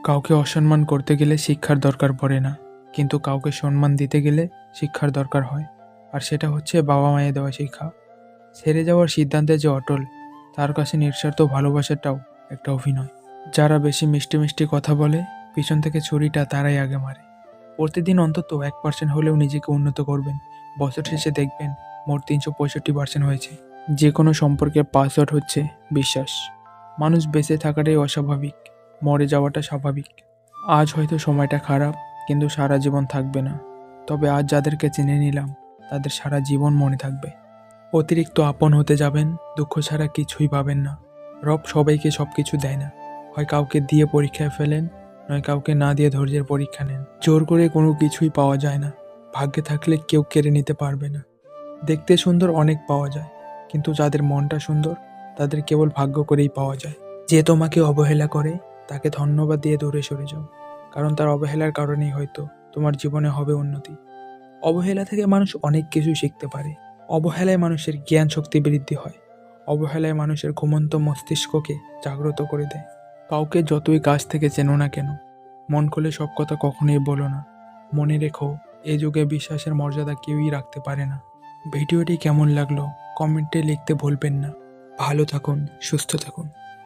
কাউকে অসম্মান করতে গেলে শিক্ষার দরকার পড়ে না, কিন্তু কাউকে সম্মান দিতে গেলে শিক্ষার দরকার হয়। আর সেটা হচ্ছে বাবা মায়ের দেওয়া শিক্ষা। ছেড়ে যাওয়ার সিদ্ধান্তে যে অটল, তার কাছে নিঃস্বার্থ ভালোবাসাটাও একটা অভিনয়। যারা বেশি মিষ্টি মিষ্টি কথা বলে, পিছন থেকে ছুরিটা তারাই আগে মারে। প্রতিদিন অন্তত 1% হলেও নিজেকে উন্নত করবেন। বছর শেষে দেখবেন মোট 365% হয়েছে। যে কোনো সম্পর্কের পাসওয়ার্ড হচ্ছে বিশ্বাস। মানুষ বেঁচে থাকাটাই অস্বাভাবিক, মরে যাওয়াটা স্বাভাবিক। আজ হয়তো সময়টা খারাপ, কিন্তু সারা জীবন থাকবে না। তবে আজ যাদেরকে চিনে নিলাম, তাদের সারা জীবন মনে থাকবে। অতিরিক্ত আপন হতে যাবেন, দুঃখ ছাড়া কিছুই পাবেন না। রব সবাইকে সব কিছু দেয় না। হয় কাউকে দিয়ে পরীক্ষায় ফেলেন, নয় কাউকে না দিয়ে ধৈর্যের পরীক্ষা নেন। জোর করে কোনো কিছুই পাওয়া যায় না। ভাগ্যে থাকলে কেউ কেড়ে নিতে পারবে না। দেখতে সুন্দর অনেক পাওয়া যায়, কিন্তু যাদের মনটা সুন্দর, তাদের কেবল ভাগ্য করেই পাওয়া যায়। যে তোমাকে অবহেলা করে, তাকে ধন্যবাদ দিয়ে দূরে সরে যাও। কারণ তার অবহেলার কারণেই হয়তো তোমার জীবনে হবে উন্নতি। অবহেলা থেকে মানুষ অনেক কিছু শিখতে পারে। অবহেলায় মানুষের জ্ঞান শক্তি বৃদ্ধি হয়। অবহেলায় মানুষের ঘুমন্ত মস্তিষ্ককে জাগ্রত করে দেয়। কাউকে যতই কাছ থেকে চেনো না কেন, মন খুলে সব কথা কখনোই বলো না। মনে রেখো, এই যুগে বিশ্বাসের মর্যাদা কেউই রাখতে পারে না। ভিডিওটি কেমন লাগলো কমেন্টে লিখতে ভুলবেন না। ভালো থাকুন, সুস্থ থাকুন।